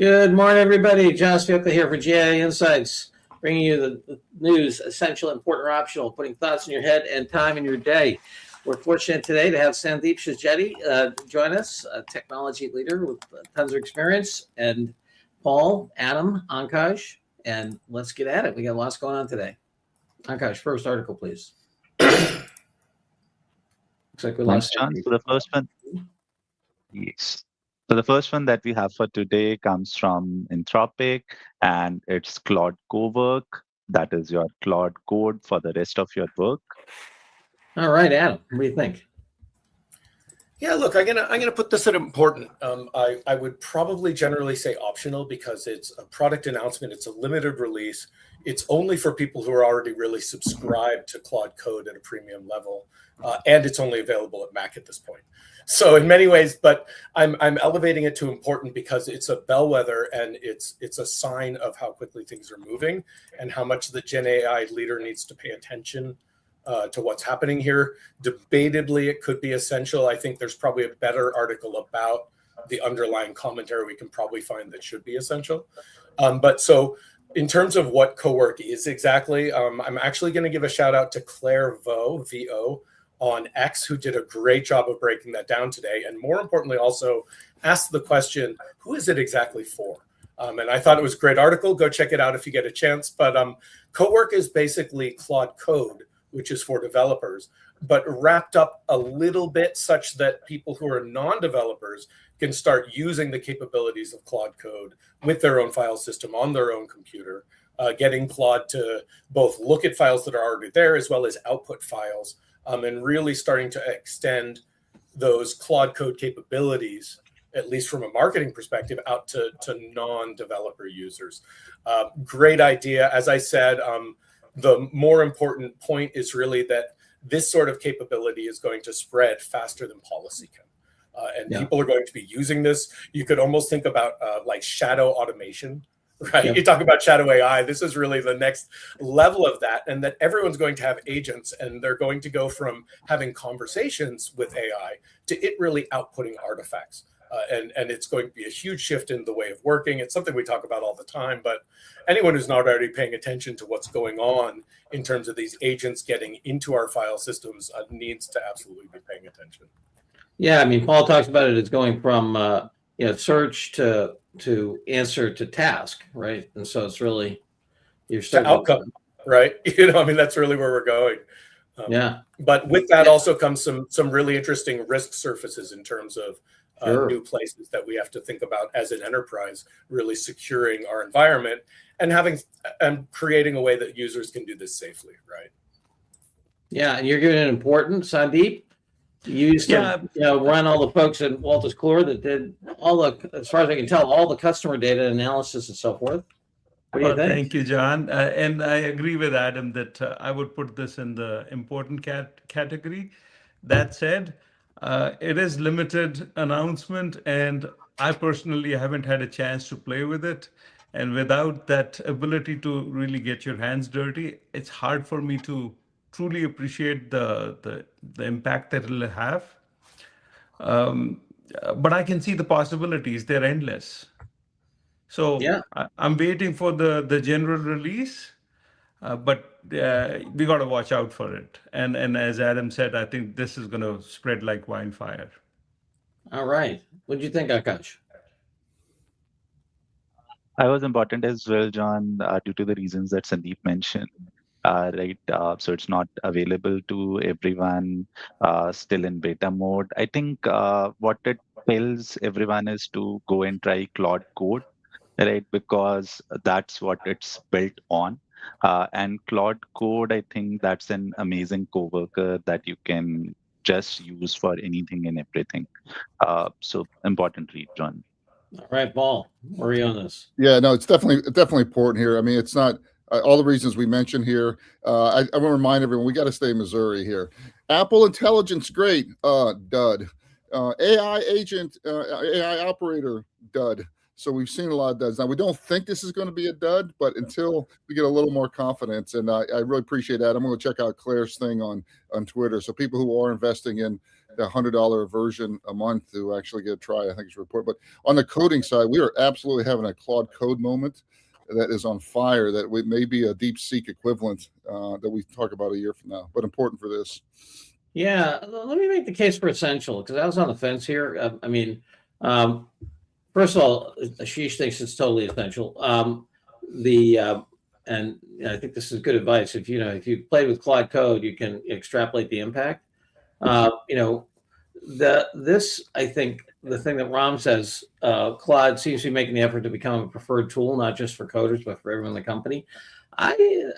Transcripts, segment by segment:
Good morning, everybody. John Fiocca here for GAI Insights, bringing you the news, essential, important, or optional, putting thoughts in your head and time in your day. We're fortunate today to have Sandeep Shajeti join us, a technology leader with tons of experience, and Paul, Adam, Ankash, and let's get at it. We got lots going on today. Ankash, first article, please. Looks like we Thanks, lost John. Sandeep. So the first one, yes. So the first one that we have for today comes from Anthropic, and it's Claude Cowork. That is your Claude code for the rest of your work. All right, Adam, what do you think? Yeah, look, I'm gonna put this at important. I would probably generally say optional because it's a product announcement. It's a limited release. It's only for people who are already really subscribed to Claude Code at a premium level, and it's only available at Mac at this point. So in many ways, but I'm elevating it to important because it's a bellwether and it's a sign of how quickly things are moving and how much the Gen AI leader needs to pay attention to what's happening here. Debatably, it could be essential. I think there's probably a better article about the underlying commentary we can probably find that should be essential. But so in terms of what Cowork is exactly, I'm actually going to give a shout out to Claire VO on X, who did a great job of breaking that down today. And more importantly, also asked the question, who is it exactly for? And I thought it was a great article. Go check it out if you get a chance. But Cowork is basically Claude Code, which is for developers, but wrapped up a little bit such that people who are non-developers can start using the capabilities of Claude Code with their own file system on their own computer, getting Claude to both look at files that are already there as well as output files, and really starting to extend those Claude Code capabilities, at least from a marketing perspective, out to non-developer users. Great idea. As I said, the more important point is really that this sort of capability is going to spread faster than policy can. And people are going to be using this. You could almost think about like shadow automation, right? You talk about shadow AI. This is really the next level of that, and that everyone's going to have agents, and they're going to go from having conversations with AI to it really outputting artifacts. And it's going to be a huge shift in the way of working. It's something we talk about all the time, but anyone who's not already paying attention to what's going on in terms of these agents getting into our file systems needs to absolutely be paying attention. Yeah, I mean, Paul talks about it as going from search to answer to task, right? And so it's really you're to outcome, right? I mean, that's really where we're going. But with that also comes some really interesting risk surfaces in terms of new places that we have to think about as an enterprise, really securing our environment and creating a way that users can do this safely, right? Yeah, and you're giving it importance, Sandeep. You used to run all the folks at Wolters Kluwer that did all the, as far as I can tell, all the customer data analysis and so forth. What do you think? Thank you, John. And I agree with Adam that I would put this in the important category. That said, it is limited announcement, and I personally haven't had a chance to play with it. And without that ability to really get your hands dirty, it's hard for me to truly appreciate the impact that it'll have. But I can see the possibilities. They're endless. So I'm waiting for the general release, but we got to watch out for it. And as Adam said, I think this is going to spread like wildfire. All right. What do you think, Akash? I was important as well, John, due to the reasons that Sandeep mentioned. Right, so it's not available to everyone, still in beta mode. I think what it tells everyone is to go and try Claude Code, right? Because that's what it's built on. And Claude Code, I think that's an amazing coworker that you can just use for anything and everything. So important read, John. All right, Paul, where are you on this? Yeah, no, it's definitely important here. I mean, it's not all the reasons we mentioned here. I want to remind everyone, we got to stay in Missouri here. Apple Intelligence, great, dud. AI agent, AI operator, dud. So we've seen a lot of duds. Now, we don't think this is going to be a dud, but until we get a little more confidence, and I really appreciate that. I'm going to check out Claire's thing on Twitter. So people who are investing in the $100 version a month to actually get a try, I think it's a report. But on the coding side, we are absolutely having a Claude Code moment that is on fire, that we may be a DeepSeek equivalent that we talk about a year from now, but important for this. Yeah, let me make the case for essential, because I was on the fence here. I mean, first of all, Ashish thinks it's totally essential. And I think this is good advice. If you play with Claude Code, you can extrapolate the impact. I think the thing that Ram says, Claude seems to be making the effort to become a preferred tool, not just for coders, but for everyone in the company. I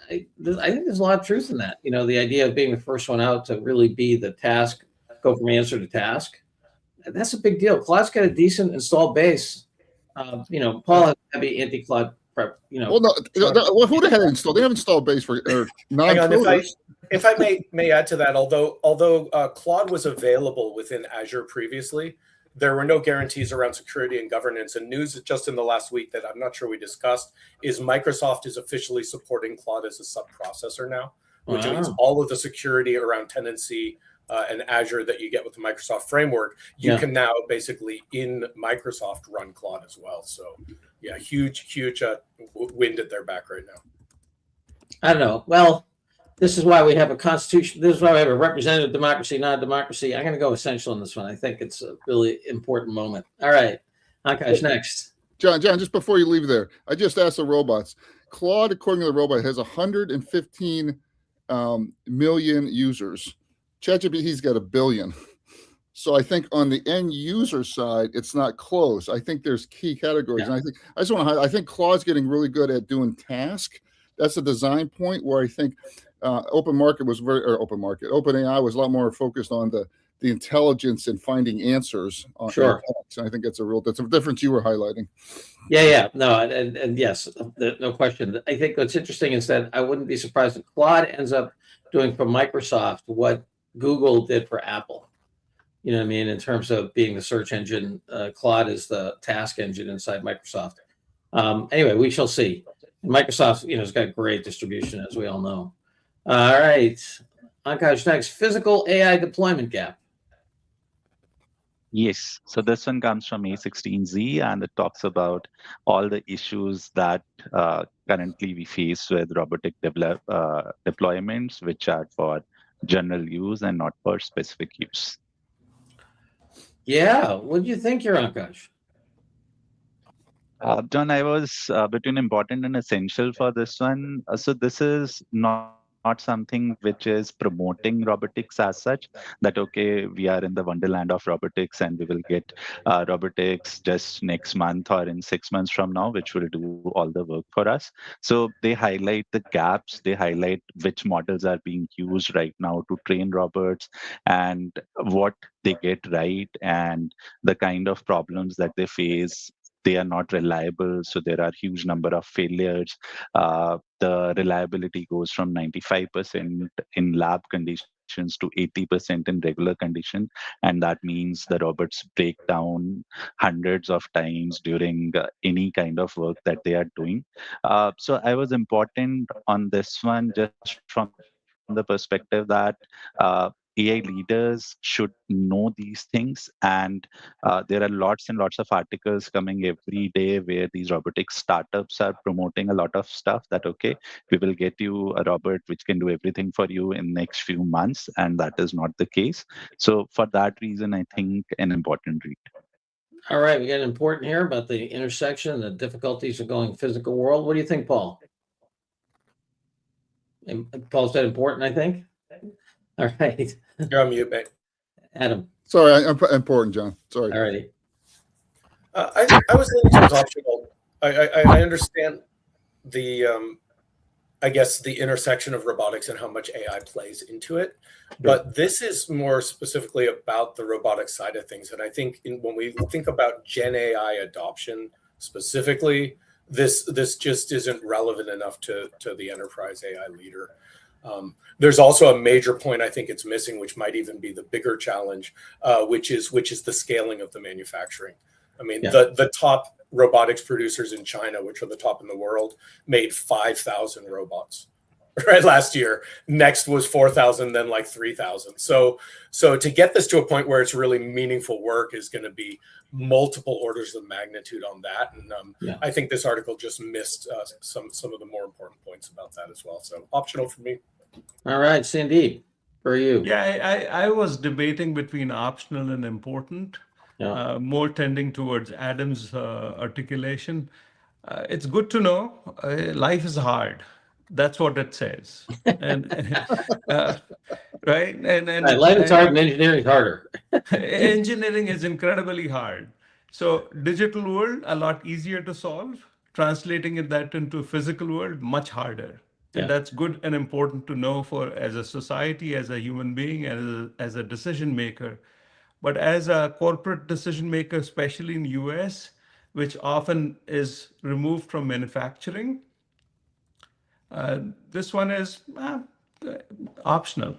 think there's a lot of truth in that. The idea of being the first one out to really be the task, go from answer to task. That's a big deal. Claude's got a decent installed base. Paul has heavy anti-Claude prep. Well, no, who the hell installed? They have installed base for non-coders. If I may add to that, although Claude was available within Azure previously, there were no guarantees around security and governance. And news just in the last week that I'm not sure we discussed is Microsoft is officially supporting Claude as a sub-processor now, which means all of the security around tenancy and Azure that you get with the Microsoft framework, you can now basically in Microsoft run Claude as well. So yeah, huge wind at their back right now. I don't know. Well, this is why we have a constitution. This is why we have a representative democracy, not a democracy. I'm going to go essential on this one. I think it's a really important moment. All right. Akash, next. John, just before you leave there, I just asked the robots. Claude, according to the robot, has 115 million users. ChatGPT's got 1 billion. So I think on the end user side, it's not close. I think there's key categories. And I think Claude's getting really good at doing task. That's a design point where I think OpenAI was a lot more focused on the intelligence and finding answers on sure. And I think that's a difference you were highlighting. No, and yes, no question. I think what's interesting is that I wouldn't be surprised if Claude ends up doing for Microsoft what Google did for Apple. You know what I mean? In terms of being the search engine, Claude is the task engine inside Microsoft. Anyway, we shall see. And Microsoft, has got great distribution, as we all know. All right. Akash, next. Physical AI deployment gap. Yes. So this one comes from A16Z, and it talks about all the issues that currently we face with robotic deployments, which are for general use and not for specific use. Yeah. What do you think, Akash? John, I was between important and essential for this one. So this is not something which is promoting robotics as such, that, okay, we are in the wonderland of robotics and we will get robotics just next month or in 6 months from now, which will do all the work for us. So they highlight the gaps, they highlight which models are being used right now to train robots and what they get right and the kind of problems that they face. They are not reliable, so there are huge number of failures. The reliability goes from 95% in lab conditions to 80% in regular condition, and that means the robots break down hundreds of times during any kind of work that they are doing. So I was important on this one just from the perspective that AI leaders should know these things, and there are lots and lots of articles coming every day where these robotic startups are promoting a lot of stuff that, okay, we will get you a robot which can do everything for you in next few months, and that is not the case. So for that reason, I think an important read. All right, we got an important here about the intersection, the difficulties of going physical world. What do you think, Paul? And Paul said important, I think. All right. You're on mute, mate. Adam. Sorry, important, John. Sorry. All righty. I was leaning towards optional. I understand the, I guess, the intersection of robotics and how much AI plays into it. But this is more specifically about the robotic side of things. And I think when we think about Gen AI adoption specifically, this just isn't relevant enough to the enterprise AI leader. There's also a major point I think it's missing, which might even be the bigger challenge, which is the scaling of the manufacturing. I mean, the top robotics producers in China, which are the top in the world, made 5,000 robots right last year. Next was 4,000, then like 3,000. So to get this to a point where it's really meaningful work is going to be multiple orders of magnitude on that. And I think this article just missed some of the more important points about that as well. So optional for me. All right, Sandeep, for you. Yeah, I was debating between optional and important, Yeah. more tending towards Adam's articulation. It's good to know life is hard. That's what it says. And right? Right, life is hard and engineering is harder. Engineering is incredibly hard. So digital world, a lot easier to solve. Translating that into physical world, much harder. And Yeah. that's good and important to know for as a society, as a human being, as a decision maker. But as a corporate decision maker, especially in US, which often is removed from manufacturing, this one is optional.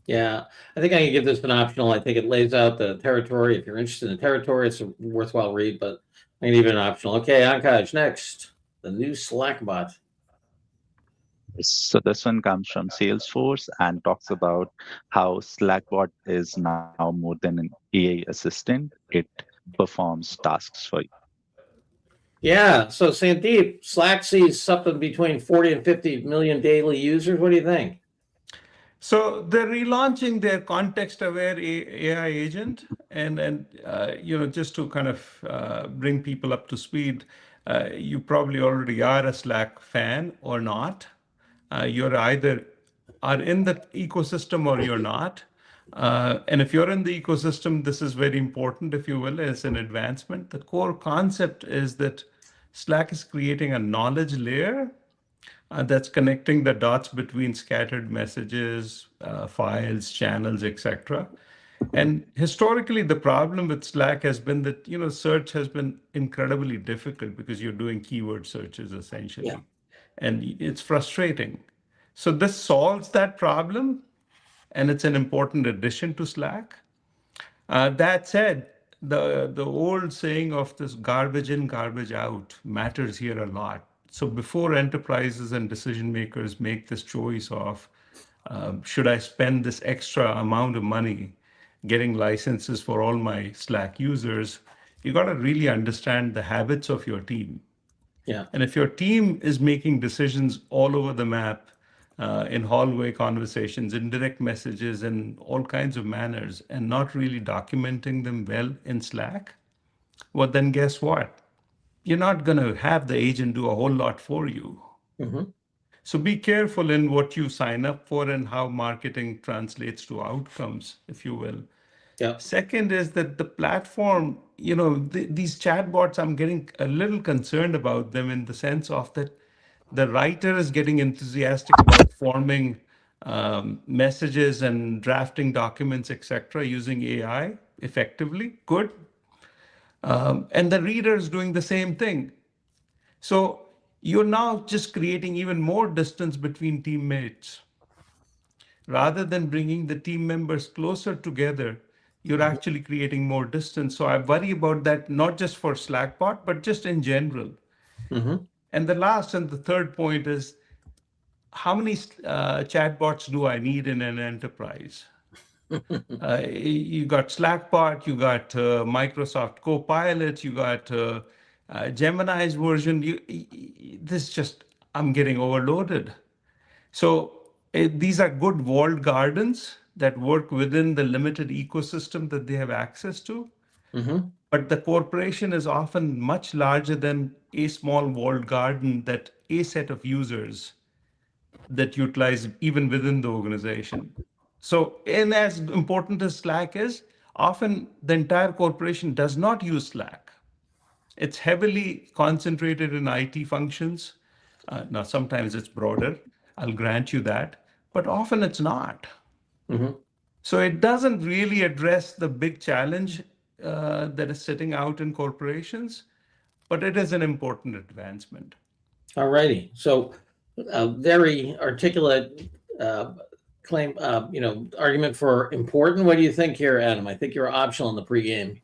Yeah, I think I can give this an optional. I think it lays out the territory. If you're interested in the territory, it's a worthwhile read, but I can leave it an optional. Okay, Ankaj, next. The new Slack bot. So this one comes from Salesforce and talks about how Slackbot is now more than an AI assistant. It performs tasks for you. Yeah, so Sandeep, Slack sees something between 40 and 50 million daily users. What do you think? So they're relaunching their context-aware AI agent, and just to kind of bring people up to speed, you probably already are a Slack fan or not. You're either are in the ecosystem or you're not. And if you're in the ecosystem, this is very important, if you will, as an advancement. The core concept is that Slack is creating a knowledge layer that's connecting the dots between scattered messages, files, channels, etc. And historically, the problem with Slack has been that search has been incredibly difficult because you're doing keyword searches essentially, Yeah. and it's frustrating. So this solves that problem, and it's an important addition to Slack. That said, the old saying of this garbage in, garbage out matters here a lot. So before enterprises and decision makers make this choice of should I spend this extra amount of money getting licenses for all my Slack users, you got to really understand the habits of your team. Yeah. And if your team is making decisions all over the map, in hallway conversations, in direct messages, in all kinds of manners, and not really documenting them well in Slack, well, then guess what? You're not going to have the agent do a whole lot for you. Mm-hmm. So be careful in what you sign up for and how marketing translates to outcomes, if you will. Yeah. Second is that the platform, these chatbots, I'm getting a little concerned about them in the sense of that the writer is getting enthusiastic about forming messages and drafting documents, etc., using AI effectively. Good. And the reader is doing the same thing. So you're now just creating even more distance between teammates. Rather than bringing the team members closer together, you're actually creating more distance. So I worry about that, not just for Slackbot, but just in general. Mm-hmm. And the last and the third point is, how many chatbots do I need in an enterprise? You got Slackbot, you got Microsoft Copilot, you got Gemini's version. I'm getting overloaded. So these are good walled gardens that work within the limited ecosystem that they have access to. Mm-hmm. But the corporation is often much larger than a small walled garden that a set of users that utilize even within the organization. So, and as important as Slack is, often the entire corporation does not use Slack. It's heavily concentrated in IT functions. Now, sometimes it's broader, I'll grant you that, but often it's not. Mm-hmm. So it doesn't really address the big challenge that is sitting out in corporations, but it is an important advancement. All righty. So very articulate claim, argument for important. What do you think here, Adam? I think you're optional in the pregame.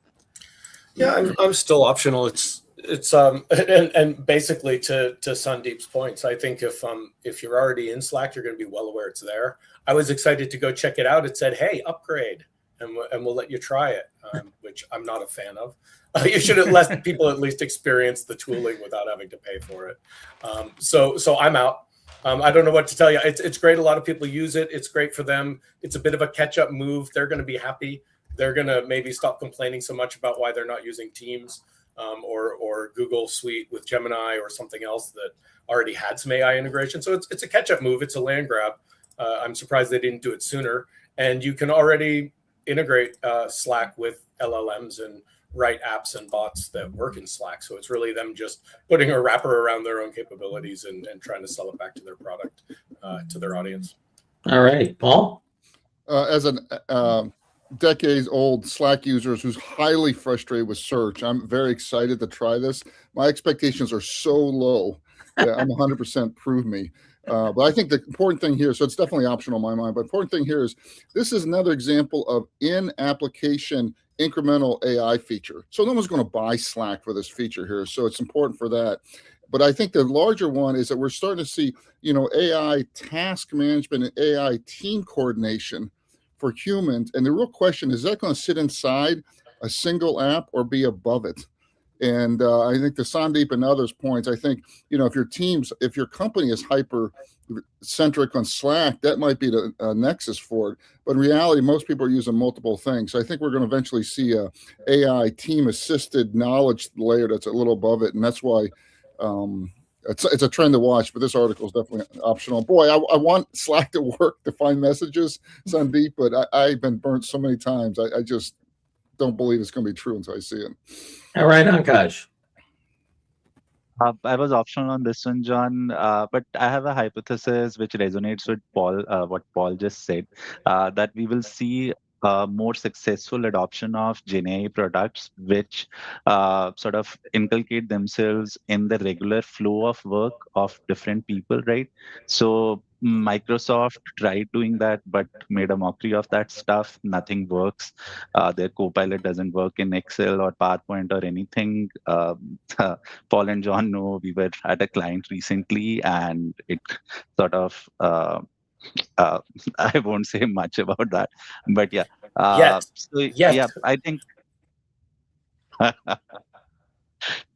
Yeah, I'm still optional. It's It's and basically to Sandeep's points, I think if you're already in Slack, you're going to be well aware it's there. I was excited to go check it out. It said, "Hey, upgrade," and we'll let you try it, which I'm not a fan of. You should let people at least experience the tooling without having to pay for it. So I'm out. I don't know what to tell you. It's great. A lot of people use it. It's great for them. It's a bit of a catch-up move. They're going to be happy. They're going to maybe stop complaining so much about why they're not using Teams. Or Google Suite with Gemini or something else that already had some AI integration. So it's a catch-up move. It's a land grab. I'm surprised they didn't do it sooner. And you can already integrate Slack with LLMs and write apps and bots that work in Slack. So it's really them just putting a wrapper around their own capabilities and trying to sell it back to their product, to their audience. All right, Paul? As an decades-old Slack user who's highly frustrated with search, I'm very excited to try this. My expectations are so low that I'm 100% prove me. But I think the important thing here, so it's definitely optional in my mind, but the important thing here is this is another example of in-application incremental AI feature. So no one's going to buy Slack for this feature here. So it's important for that. But I think the larger one is that we're starting to see, AI task management and AI team coordination for humans. And the real question is that going to sit inside a single app or be above it? And I think to Sandeep and others' points, I think, if your company is hyper centric on Slack, that might be the nexus for it. But in reality, most people are using multiple things. So I think we're going to eventually see a AI team assisted knowledge layer that's a little above it. And that's why it's a trend to watch, but this article is definitely optional. Boy, I want Slack to work to find messages, Sandeep, but I've been burnt so many times. I just don't believe it's going to be true until I see it. All right, Ankash. I was optional on this one, John, but I have a hypothesis which resonates with Paul, what Paul just said, that we will see more successful adoption of GenAI products, which sort of inculcate themselves in the regular flow of work of different people, right? So Microsoft tried doing that, but made a mockery of that stuff. Nothing works. Their Copilot doesn't work in Excel or PowerPoint or anything. Paul and John know we were at a client recently, and it sort of I won't say much about that, but yeah. Yet. I think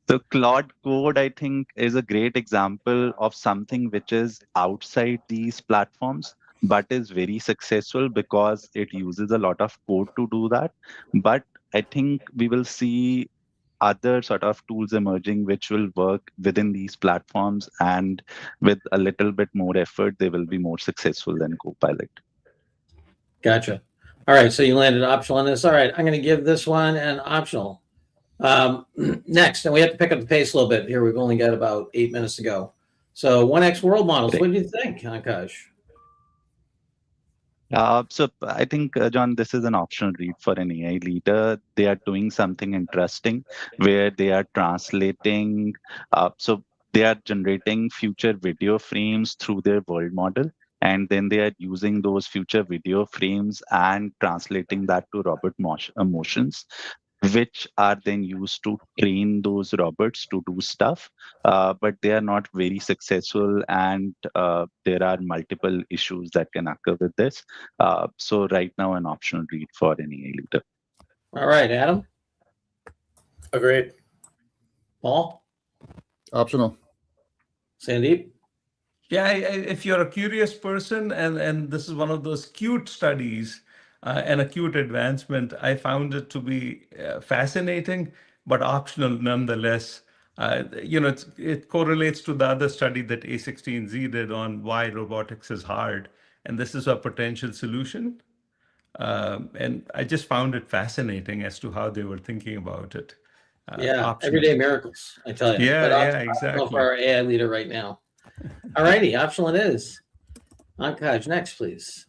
so. Claude Code, I think, is a great example of something which is outside these platforms, but is very successful because it uses a lot of code to do that. But I think we will see other sort of tools emerging which will work within these platforms, and with a little bit more effort, they will be more successful than Copilot. Gotcha. All right, so you landed optional on this. All right, I'm going to give this one an optional. Next, and we have to pick up the pace a little bit here. We've only got about 8 minutes to go. So 1x world models, what do you think, Ankash? So I think, John, this is an optional read for an AI leader. They are doing something interesting where they are translating. So they are generating future video frames through their world model. And then they are using those future video frames and translating that to robot motions, which are then used to train those robots to do stuff, but they are not very successful, and there are multiple issues that can occur with this. So right now, an optional read for an AI leader. All right, Adam? Agreed. Paul? Optional. Sandeep? Yeah, if you're a curious person, and this is one of those cute studies, an acute advancement, I found it to be fascinating, but optional nonetheless. It correlates to the other study that A16Z did on why robotics is hard, and this is a potential solution. And I just found it fascinating as to how they were thinking about it. Yeah, Optional. everyday miracles, I tell you. Yeah, But yeah, optional exactly. for our AI leader right now. All righty, optional it is. Ankash, next, please.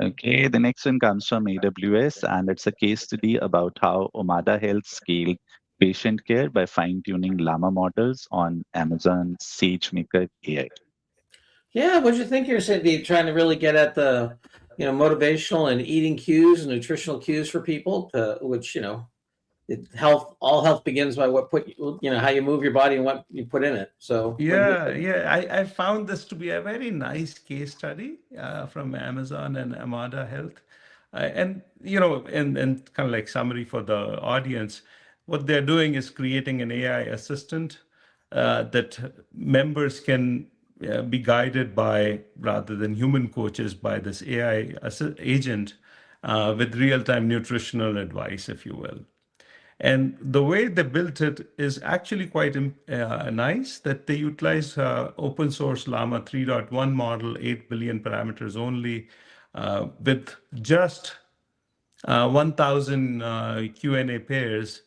Okay, the next one comes from AWS, and it's a case study about how Omada Health scaled patient care by fine-tuning llama models on Amazon SageMaker AI. Yeah, what do you think here, Sandeep? Trying to really get at the, motivational and eating cues and nutritional cues for people, which, all health begins by how you move your body and what you put in it. So I found this to be a very nice case study from Amazon and Amada Health. And kind of like summary for the audience, what they're doing is creating an AI assistant that members can be guided by, rather than human coaches, by this AI agent with real-time nutritional advice, if you will. And the way they built it is actually quite nice, that they utilize open source Llama 3.1 model, 8 billion parameters only, with just 1,000 Q&A pairs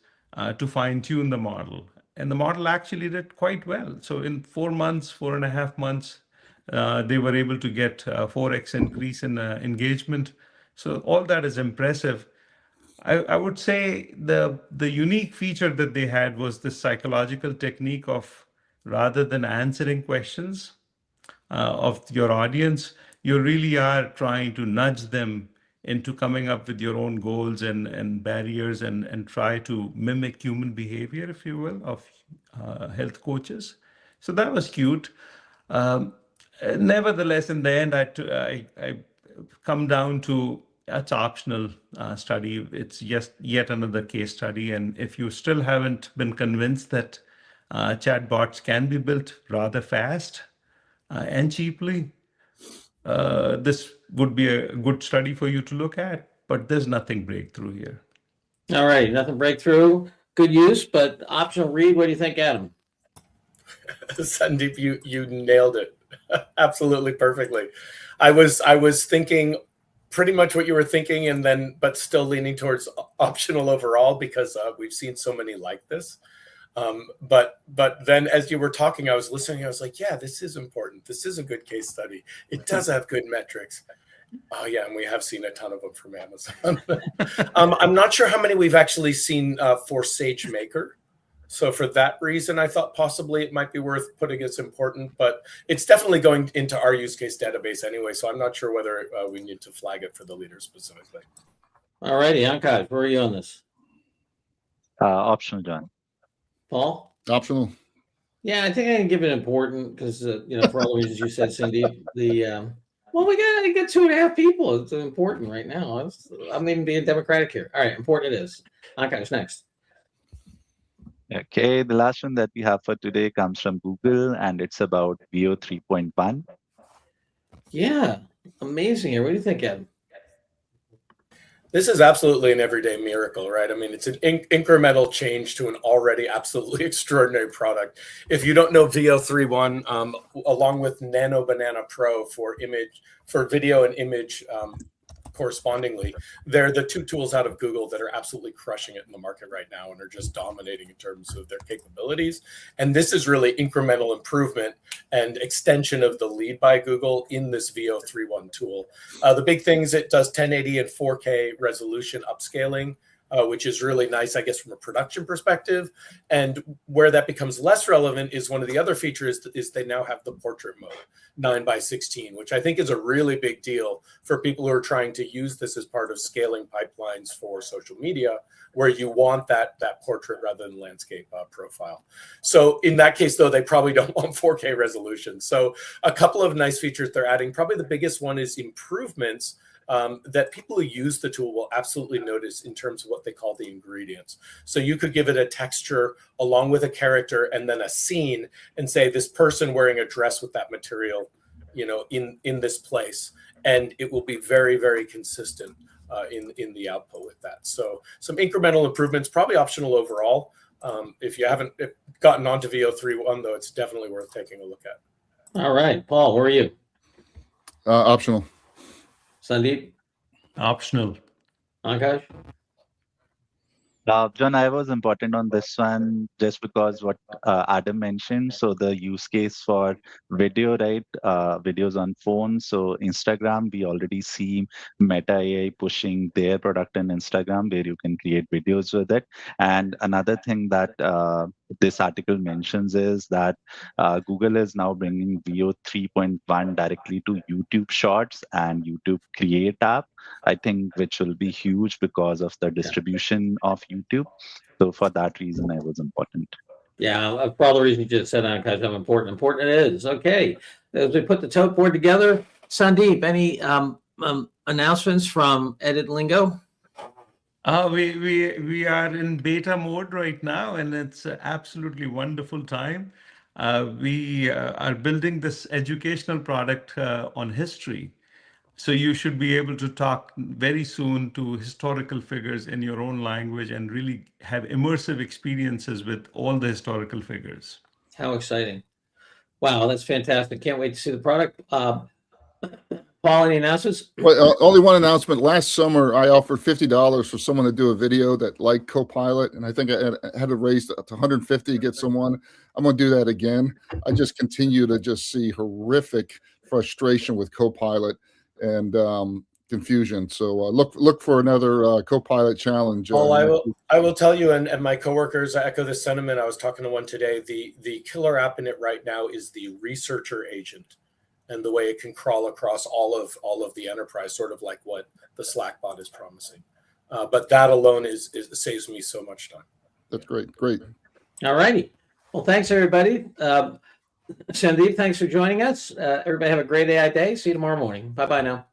to fine tune the model. And the model actually did quite well. So in 4.5 months, they were able to get 4x increase in engagement. So all that is impressive. I would say the unique feature that they had was the psychological technique of, rather than answering questions of your audience, you really are trying to nudge them into coming up with your own goals and barriers, and try to mimic human behavior, if you will, of health coaches. So that was cute. Um, Nevertheless, in the end, I come down to, it's optional study. It's just yet another case study. And if you still haven't been convinced that chatbots can be built rather fast and cheaply, this would be a good study for you to look at. But there's nothing breakthrough here. All right, nothing breakthrough. Good use, but optional read. What do you think, Adam? Sandeep, you nailed it absolutely perfectly. I was thinking pretty much what you were thinking, and then but still leaning towards optional overall, because we've seen so many like this. But then as you were talking, I was listening. I was like, yeah, this is important. This is a good case study. It does have good metrics. Oh yeah, and we have seen a ton of them from Amazon. I'm not sure how many we've actually seen for SageMaker. So for that reason, I thought possibly it might be worth putting as important, but it's definitely going into our use case database anyway. So I'm not sure whether we need to flag it for the leader specifically. All righty, Ankaj, where are you on this? Optional, John. Paul? Optional. Yeah, I think I can give it important because for all the reasons you said, Cindy. We got 2.5 people. It's important right now. I'm even being democratic here. All right, important it is. Ankaj, next. Okay, the last one that we have for today comes from Google, and it's about VO 3.1. Yeah, amazing here. What do you think, Adam? This is absolutely an everyday miracle, right? I mean, it's an incremental change to an already absolutely extraordinary product. If you don't know VO3.1, along with Nano Banana Pro for video and image correspondingly, they're the two tools out of Google that are absolutely crushing it in the market right now and are just dominating in terms of their capabilities. And this is really incremental improvement and extension of the lead by Google in this VO3.1 tool. The big thing is it does 1080 and 4K resolution upscaling, which is really nice, I guess, from a production perspective. And where that becomes less relevant is one of the other features is they now have the portrait mode, 9:16, which I think is a really big deal for people who are trying to use this as part of scaling pipelines for social media, where you want that portrait rather than landscape profile. So in that case, though, they probably don't want 4K resolution. So a couple of nice features they're adding. Probably the biggest one is improvements that people who use the tool will absolutely notice in terms of what they call the ingredients. So you could give it a texture along with a character and then a scene and say this person wearing a dress with that material, in this place. And it will be very, very consistent in the output with that. So some incremental improvements, probably optional overall. If you haven't gotten onto VO3.1, though, it's definitely worth taking a look at. All right, Paul, where are you? Optional. Sandeep? Optional. Ankaj? John, I was important on this one just because what Adam mentioned. So the use case for video, right? Videos on phones. So Instagram, we already see Meta AI pushing their product on Instagram where you can create videos with it. And another thing that this article mentions is that Google is now bringing VO 3.1 directly to YouTube Shorts and YouTube Create app, I think, which will be huge because of the distribution of YouTube. So for that reason, I was important. Yeah, for all the reasons you just said, Akash, how important it is. Okay, as we put the tote board together, Sandeep, any announcements from Edit Lingo? We are in beta mode right now, and it's an absolutely wonderful time. We are building this educational product on history. So you should be able to talk very soon to historical figures in your own language and really have immersive experiences with all the historical figures. How exciting. Wow, that's fantastic. Can't wait to see the product. Paul, any announcements? Well, only one announcement. Last summer, I offered $50 for someone to do a video that liked Copilot, and I think I had to raise to 150 to get someone. I'm going to do that again. I just continue to just see horrific frustration with Copilot and confusion. So look for another Copilot challenge. I will tell you, and my coworkers echo this sentiment. I was talking to one today. The killer app in it right now is the researcher agent, and the way it can crawl across all of the enterprise, sort of like what the Slack bot is promising. But that alone saves me so much time. That's great. All righty. Well, thanks, everybody. Sandeep, thanks for joining us. Everybody have a great AI day. See you tomorrow morning. Bye-bye now.